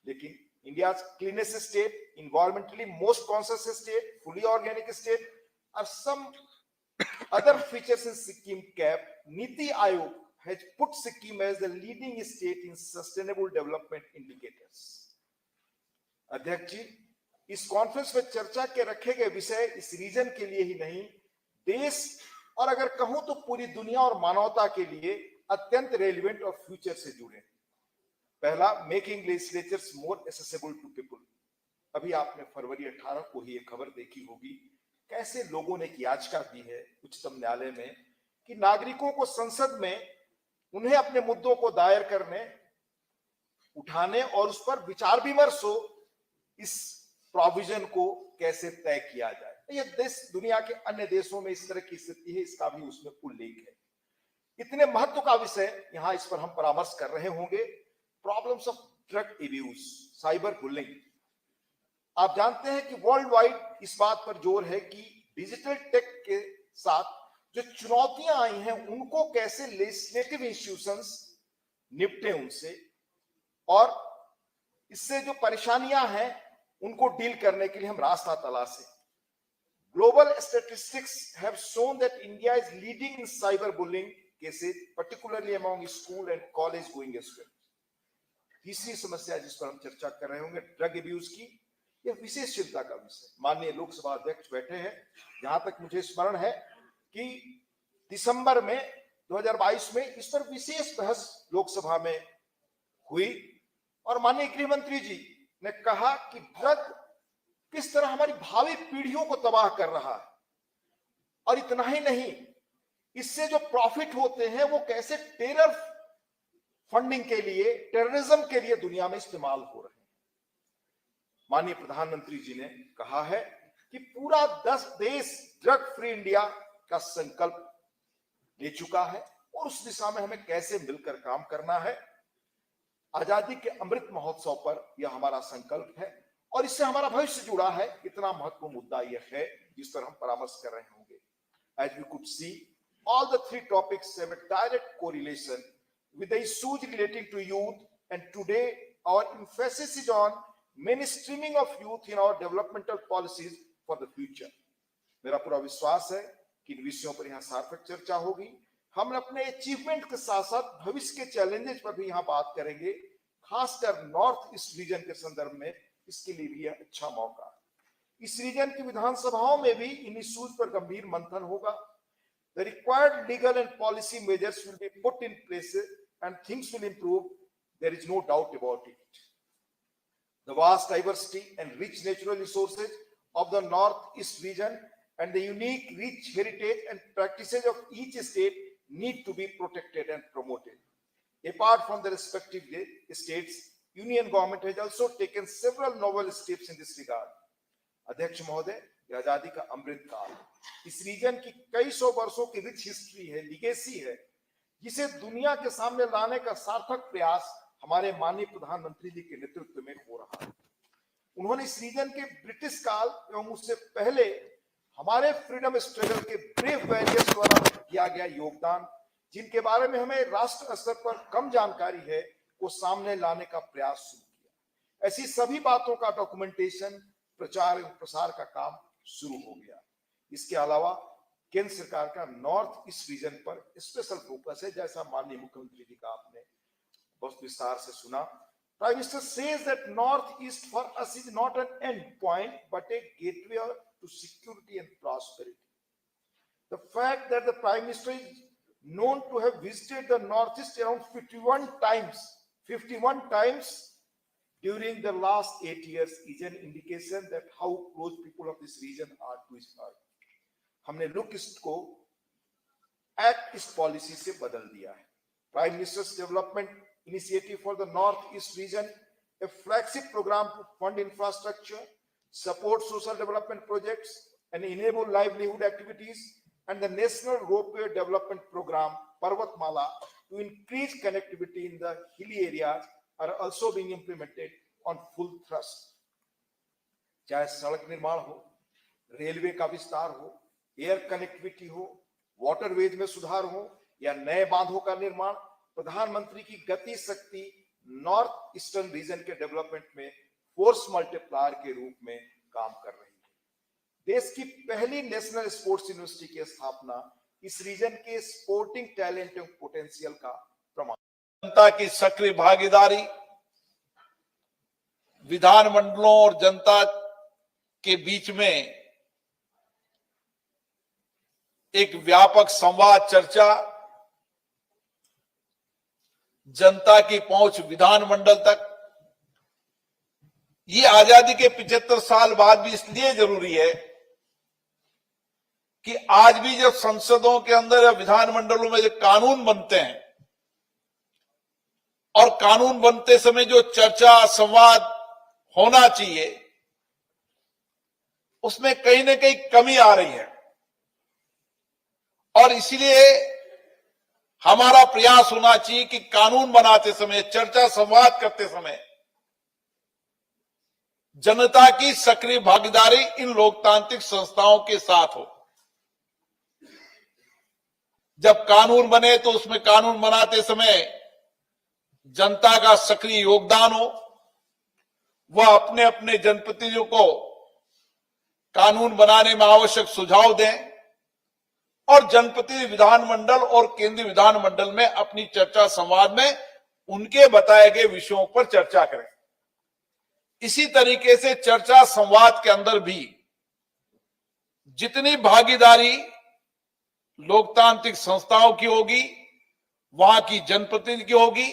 लेकिन India cleanest state, environmentally most conscious state, fully organic state are some other features in Sikkim cap. Niti Aayog has put Sikkim as the leading state in sustainable development indicators. अध्यक्ष जी, इस कॉन्फ्रेंस में चर्चा के रखे गए विषय इस रीजन के लिए ही नहीं, देश और अगर कहूं तो पूरी दुनिया और मानवता के लिए अत्यंत रेलिवेंट और फ्यूचर से जुड़े। पहला, making legislatures more accessible to people. अभी आपने फरवरी 18 को ही एक खबर देखी होगी, कैसे लोगों ने की याचिका दी है उच्चतम न्यायालय में कि नागरिकों को संसद में उन्हें अपने मुद्दों को दायर करने, उठाने और उस पर विचार विमर्श हो, इस प्रोविजन को कैसे तय किया जाए। ये देश दुनिया के अन्य देशों में इस तरह की स्थिति है, इसका भी उसमें उल्लेख है। इतने महत्व का विषय यहाँ इस पर हम परामर्श कर रहे होंगे। Problems of drug abuse, cyber bullying. आप जानते हैं कि वर्ल्ड वाइड इस बात पर जोर है कि डिजिटल टेक के साथ जो चुनौतियां आई हैं उनको कैसे लेजिस्लेटिव इंस्टीट्यूशंस निपटे उनसे, और इससे जो परेशानियां हैं उनको डील करने के लिए हम रास्ता तलाशें। Global statistics have shown that India is leading in cyber bullying cases, particularly among school and college going students. तीसरी समस्या जिस पर हम चर्चा कर रहे होंगे, ड्रग एब्यूज की, यह विशेष चिंता का विषय। माननीय लोकसभा अध्यक्ष बैठे हैं, जहां तक मुझे स्मरण है कि दिसंबर में 2022 में इस पर विशेष बहस लोकसभा में हुई और माननीय गृह मंत्री जी ने कहा कि ड्रग किस तरह हमारी भावी पीढ़ियों को तबाह कर रहा है, और इतना ही नहीं, इससे जो प्रॉफिट होते हैं वो कैसे टेरर फंडिंग के लिए, टेररिज्म के लिए दुनिया में इस्तेमाल हो रहे हैं। माननीय प्रधानमंत्री जी ने कहा है कि पूरा 10 देश ड्रग फ्री इंडिया का संकल्प ले चुका है और उस दिशा में हमें कैसे मिलकर काम करना है। आजादी के अमृत महोत्सव पर यह हमारा संकल्प है और इससे हमारा भविष्य जुड़ा है। इतना महत्वपूर्ण मुद्दा यह है जिस पर हम परामर्श कर रहे होंगे। As we could see, all the three topics have a direct correlation with the issues relating to youth, and today our emphasis is on mainstreaming of youth in our developmental policies for the future. मेरा पूरा विश्वास है कि इन विषयों पर यहाँ सार्थक चर्चा होगी। हम अपने अचीवमेंट के साथ साथ भविष्य के चैलेंजेस पर भी यहाँ बात करेंगे, खासकर नॉर्थ ईस्ट रीजन के संदर्भ में। इसके लिए भी यह अच्छा मौका है। इस रीजन की विधानसभाओं में भी इन इश्यूज पर गंभीर मंथन होगा। The required legal and policy measures will be put in place and things will improve. There is no doubt about it. The vast diversity and rich natural resources of the northeast region and the unique rich heritage and practices of each state need to be protected and promoted. Apart from the respective states, Union government has also taken several novel steps in this regard. अध्यक्ष महोदय, ये आजादी का अमृत काल इस रीजन की कई सौ वर्षों की रिच हिस्ट्री है, लिगेसी है, जिसे दुनिया के सामने लाने का सार्थक प्रयास हमारे माननीय प्रधानमंत्री जी के नेतृत्व में हो रहा है। उन्होंने इस रीजन के ब्रिटिश काल एवं उससे पहले हमारे फ्रीडम स्ट्रगल के ब्रेव वॉरियर्स द्वारा किया गया योगदान, जिनके बारे में हमें राष्ट्र स्तर पर कम जानकारी है, को सामने लाने का प्रयास शुरू किया। ऐसी सभी बातों का डॉक्यूमेंटेशन, प्रचार एवं प्रसार का काम शुरू हो गया। इसके अलावा केंद्र सरकार का नॉर्थ ईस्ट रीजन पर स्पेशल फोकस है, जैसा माननीय मुख्यमंत्री जी का आपने बहुत विस्तार से सुना। Prime Minister says that Northeast for us is not an end point, but a gateway to security and prosperity. The fact that the Prime Minister is known to have visited the Northeast around 51 times during the last 8 years is an indication that how close people of this region are to his heart. हमने लुक ईस्ट को एक्ट ईस्ट पॉलिसी से बदल दिया है। Prime Minister's development initiative for the Northeast region, a flagship program to fund infrastructure, support social development projects, and enable livelihood activities, and the National Ropeway Development Program, Parvatmala, to increase connectivity in the hilly areas are also being implemented on full thrust. चाहे सड़क निर्माण हो, रेलवे का विस्तार हो, एयर कनेक्टिविटी हो, वाटरवेज में सुधार हो या नए बांधों का निर्माण, प्रधानमंत्री की गति शक्ति नॉर्थ ईस्टर्न रीजन के डेवलपमेंट में फोर्स मल्टीप्लायर के रूप में काम कर रही है। देश की पहली नेशनल स्पोर्ट्स यूनिवर्सिटी की स्थापना इस रीजन के स्पोर्टिंग टैलेंट एवं पोटेंशियल का प्रमाण। जनता की सक्रिय भागीदारी, विधानमंडलों और जनता के बीच में एक व्यापक संवाद, चर्चा, जनता की पहुंच विधानमंडल तक, ये आजादी के 75 साल बाद भी इसलिए जरूरी है कि आज भी जब संसदों के अंदर या विधानमंडलों में जो कानून बनते हैं और कानून बनते समय जो चर्चा, संवाद होना चाहिए, उसमें कहीं ना कहीं कमी आ रही है। और इसलिए हमारा प्रयास होना चाहिए कि कानून बनाते समय, चर्चा संवाद करते समय जनता की सक्रिय भागीदारी इन लोकतांत्रिक संस्थाओं के साथ हो। जब कानून बने तो उसमें कानून बनाते समय जनता का सक्रिय योगदान हो, वह अपने अपने जनप्रतिनिधियों को कानून बनाने में आवश्यक सुझाव दें और जनप्रतिनिधि विधानमंडल और केंद्रीय विधानमंडल में अपनी चर्चा संवाद में उनके बताए गए विषयों पर चर्चा करें। इसी तरीके से चर्चा संवाद के अंदर भी जितनी भागीदारी लोकतांत्रिक संस्थाओं की होगी, वहां की जनप्रतिनिधि की होगी,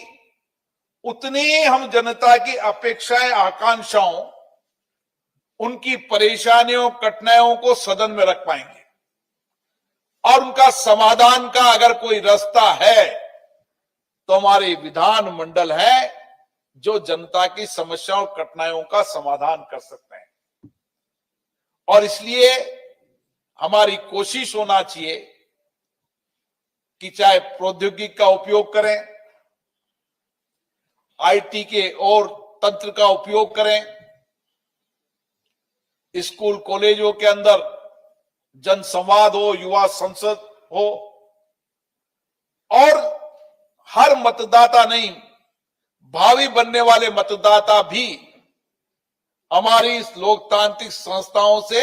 उतनी ही हम जनता की अपेक्षाएं, आकांक्षाओं, उनकी परेशानियों, कठिनाइयों को सदन में रख पाएंगे और उनका समाधान का अगर कोई रास्ता है तो हमारे विधानमंडल है जो जनता की समस्याओं, कठिनाइयों का समाधान कर सकते हैं। और इसलिए हमारी कोशिश होना चाहिए कि चाहे प्रौद्योगिकी का उपयोग करें, आईटी के और तंत्र का उपयोग करें, स्कूल कॉलेजों के अंदर जन संवाद हो, युवा संसद हो, और हर मतदाता नहीं, भावी बनने वाले मतदाता भी हमारी इस लोकतांत्रिक संस्थाओं से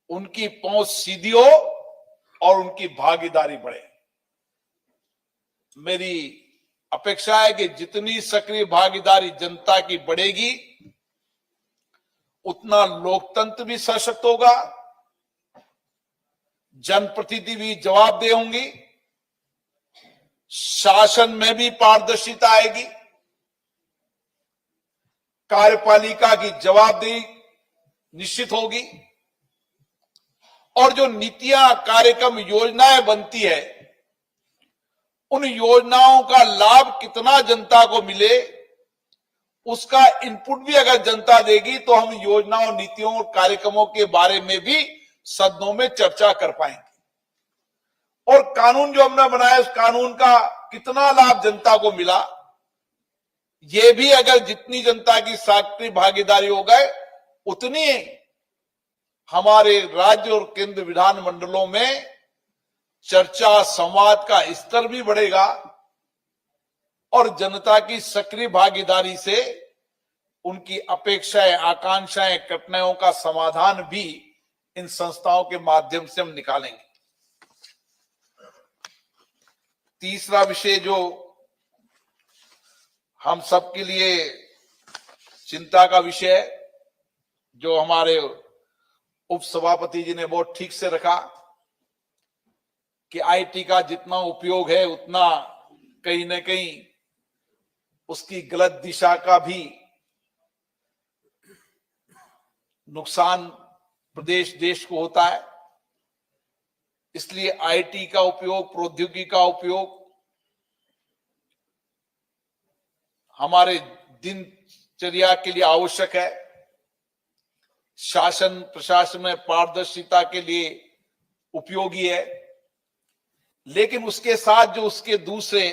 उनकी पहुंच सीधी हो और उनकी भागीदारी बढ़े। मेरी अपेक्षा है कि जितनी सक्रिय भागीदारी जनता की बढ़ेगी, उतना लोकतंत्र भी सशक्त होगा, जनप्रतिनिधि भी जवाबदेह होंगी, शासन में भी पारदर्शिता आएगी, कार्यपालिका की जवाबदेही निश्चित होगी और जो नीतियां, कार्यक्रम, योजनाएं बनती है उन योजनाओं का लाभ कितना जनता को मिले, उसका इनपुट भी अगर जनता देगी तो हम योजनाओं, नीतियों और कार्यक्रमों के बारे में भी सदनों में चर्चा कर पाएंगे। और कानून जो हमने बनाया, उस कानून का कितना लाभ जनता को मिला, ये भी अगर जितनी जनता की सक्रिय भागीदारी हो गए, उतनी हमारे राज्य और केंद्र विधानमंडलों में चर्चा, संवाद का स्तर भी बढ़ेगा और जनता की सक्रिय भागीदारी से उनकी अपेक्षाएं, आकांक्षाएं, कठिनाइयों का समाधान भी इन संस्थाओं के माध्यम से हम निकालेंगे। तीसरा विषय जो हम सबके लिए चिंता का विषय है, जो हमारे उपसभापति जी ने बहुत ठीक से रखा कि आईटी का जितना उपयोग है उतना कहीं न कहीं उसकी गलत दिशा का भी नुकसान प्रदेश, देश को होता है। इसलिए आईटी का उपयोग, प्रौद्योगिकी का उपयोग हमारे दिनचर्या के लिए आवश्यक है। शासन प्रशासन में पारदर्शिता के लिए उपयोगी है, लेकिन उसके साथ जो उसके दूसरे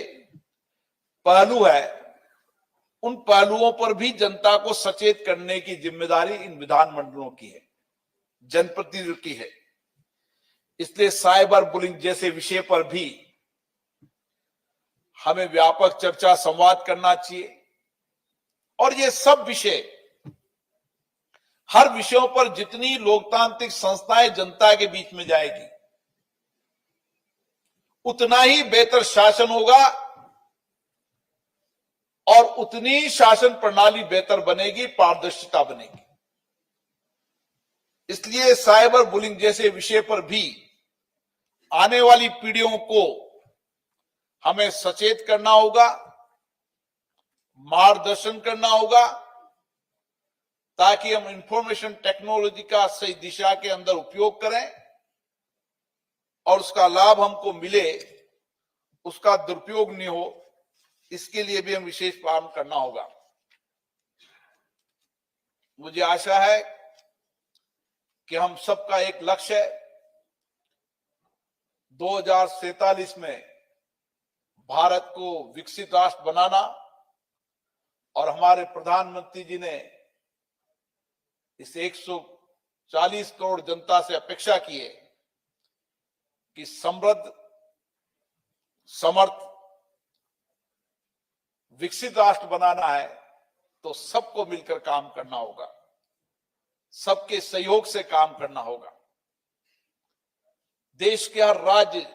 पहलू है, उन पहलुओं पर भी जनता को सचेत करने की जिम्मेदारी इन विधानमंडलों की है, जनप्रतिनिधियों की है। इसलिए साइबर बुलिंग जैसे विषय पर भी हमें व्यापक चर्चा, संवाद करना चाहिए। और ये सब विषय, हर विषयों पर जितनी लोकतांत्रिक संस्थाएं जनता के बीच में जाएगी, उतना ही बेहतर शासन होगा और उतनी शासन प्रणाली बेहतर बनेगी, पारदर्शिता बनेगी। इसलिए साइबर बुलिंग जैसे विषय पर भी आने वाली पीढ़ियों को हमें सचेत करना होगा, मार्गदर्शन करना होगा, ताकि हम इंफॉर्मेशन टेक्नोलॉजी का सही दिशा के अंदर उपयोग करें और उसका लाभ हमको मिले, उसका दुरुपयोग नहीं हो। इसके लिए भी हम विशेष काम करना होगा। मुझे आशा है कि हम सबका एक लक्ष्य है, 2047 में भारत को विकसित राष्ट्र बनाना। और हमारे प्रधानमंत्री जी ने इस 140 करोड़ जनता से अपेक्षा की है कि समृद्ध, समर्थ, विकसित राष्ट्र बनाना है तो सबको मिलकर काम करना होगा, सबके सहयोग से काम करना होगा। देश के हर राज्य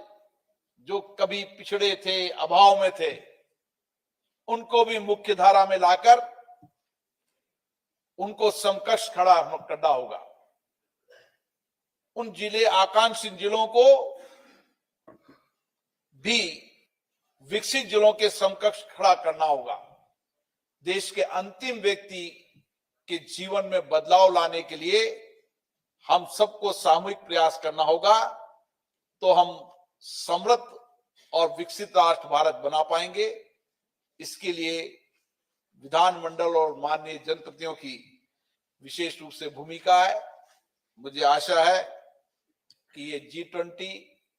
जो कभी पिछड़े थे, अभाव में थे, उनको भी मुख्य धारा में लाकर उनको समकक्ष खड़ा करना होगा। उन जिले, आकांक्षी जिलों को भी विकसित जिलों के समकक्ष खड़ा करना होगा। देश के अंतिम व्यक्ति के जीवन में बदलाव लाने के लिए हम सबको सामूहिक प्रयास करना होगा, तो हम समृद्ध और विकसित राष्ट्र भारत बना पाएंगे। इसके लिए विधानमंडल और माननीय जनप्रतिनिधियों की विशेष रूप से भूमिका है। मुझे आशा है कि ये G20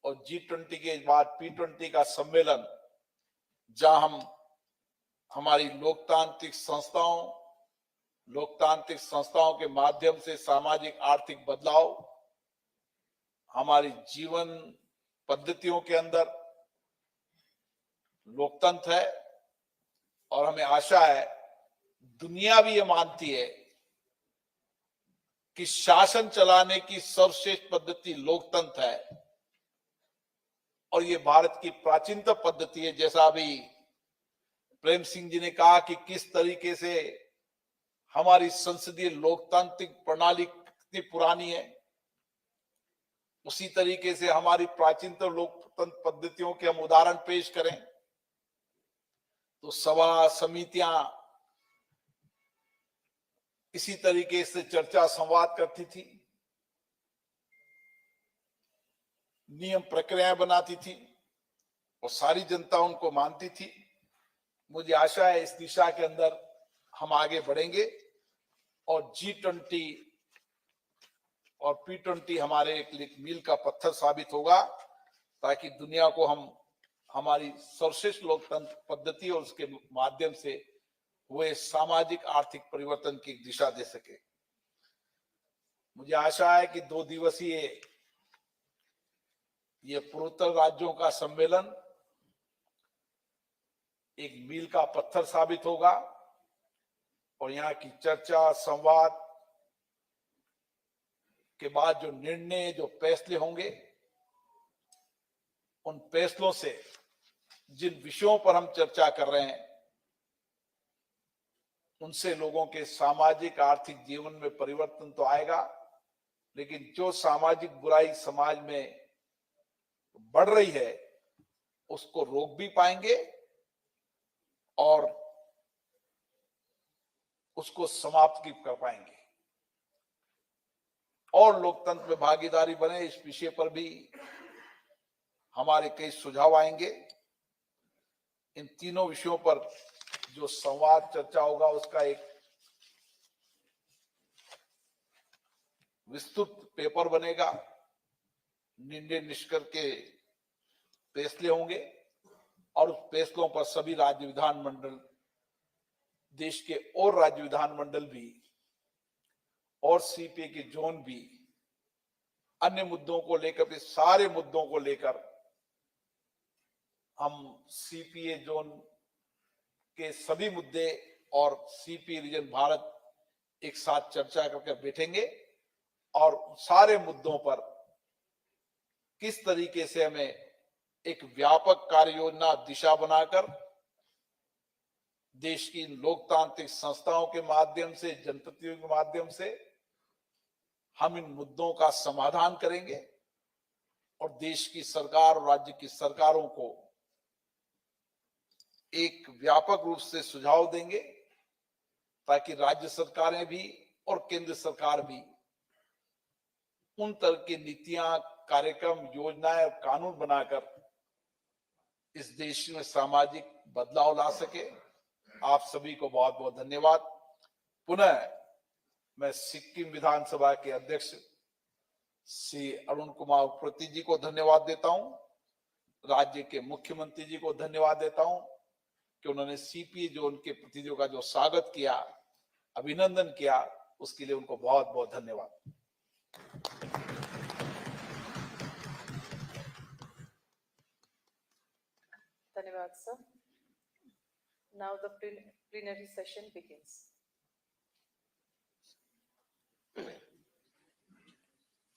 और G20 के बाद P20 का सम्मेलन, जहां हम हमारी लोकतांत्रिक संस्थाओं के माध्यम से सामाजिक आर्थिक बदलाव, हमारी जीवन पद्धतियों के अंदर लोकतंत्र है। और हमें आशा है, दुनिया भी ये मानती है कि शासन चलाने की सर्वश्रेष्ठ पद्धति लोकतंत्र है और ये भारत की प्राचीनतम पद्धति है। जैसा अभी प्रेम सिंह जी ने कहा कि किस तरीके से हमारी संसदीय लोकतांत्रिक प्रणाली कितनी पुरानी है, उसी तरीके से हमारी प्राचीनतम लोकतंत्र पद्धतियों के हम उदाहरण पेश करें तो सभा, समितियां इसी तरीके से चर्चा, संवाद करती थी, नियम प्रक्रियाएं बनाती थी। और सारी जनता उनको मानती थी। मुझे आशा है इस दिशा के अंदर हम आगे बढ़ेंगे और G20 और P20 हमारे एक मील का पत्थर साबित होगा, ताकि दुनिया को हम हमारी सर्वश्रेष्ठ लोकतंत्र पद्धति और उसके माध्यम से हुए सामाजिक आर्थिक परिवर्तन की दिशा दे सके। मुझे आशा है कि 2 दिवसीय ये पूर्वोत्तर राज्यों का सम्मेलन एक मील का पत्थर साबित होगा और यहाँ की चर्चा संवाद के बाद जो निर्णय, जो फैसले होंगे, उन फैसलों से जिन विषयों पर हम चर्चा कर रहे हैं उनसे लोगों के सामाजिक आर्थिक जीवन में परिवर्तन तो आएगा, लेकिन जो सामाजिक बुराई समाज में बढ़ रही है उसको रोक भी पाएंगे और उसको समाप्त भी कर पाएंगे। और लोकतंत्र में भागीदारी बने, इस विषय पर भी हमारे कई सुझाव आएंगे। इन तीनों विषयों पर जो संवाद चर्चा होगा उसका एक विस्तृत पेपर बनेगा, निर्णय निष्कर्ष के फैसले होंगे और उस फैसलों पर सभी राज्य विधानमंडल, देश के और राज्य विधानमंडल भी और सीपीए के जोन भी अन्य मुद्दों को लेकर, इस सारे मुद्दों को लेकर हम सीपीए जोन के सभी मुद्दे और सीपीए रीजन भारत एक साथ चर्चा करके बैठेंगे और सारे मुद्दों पर किस तरीके से हमें एक व्यापक कार्य योजना दिशा बनाकर देश की लोकतांत्रिक संस्थाओं के माध्यम से, जनप्रतिनिधियों के माध्यम से हम इन मुद्दों का समाधान करेंगे और देश की सरकार और राज्य की सरकारों को एक व्यापक रूप से सुझाव देंगे, ताकि राज्य सरकारें भी और केंद्र सरकार भी उन तरह की नीतियां, कार्यक्रम, योजनाएं और कानून बनाकर इस देश में सामाजिक बदलाव ला सके। आप सभी को बहुत बहुत धन्यवाद। पुनः मैं सिक्किम विधानसभा के अध्यक्ष श्री अरुण कुमार उप्रेती जी को धन्यवाद देता हूं, राज्य के मुख्यमंत्री जी को धन्यवाद देता हूं कि उन्होंने सीपीए जोन के प्रतिनिधियों का जो स्वागत किया, अभिनंदन किया, उसके लिए उनको बहुत बहुत धन्यवाद। धन्यवाद sir. Now the plenary session begins.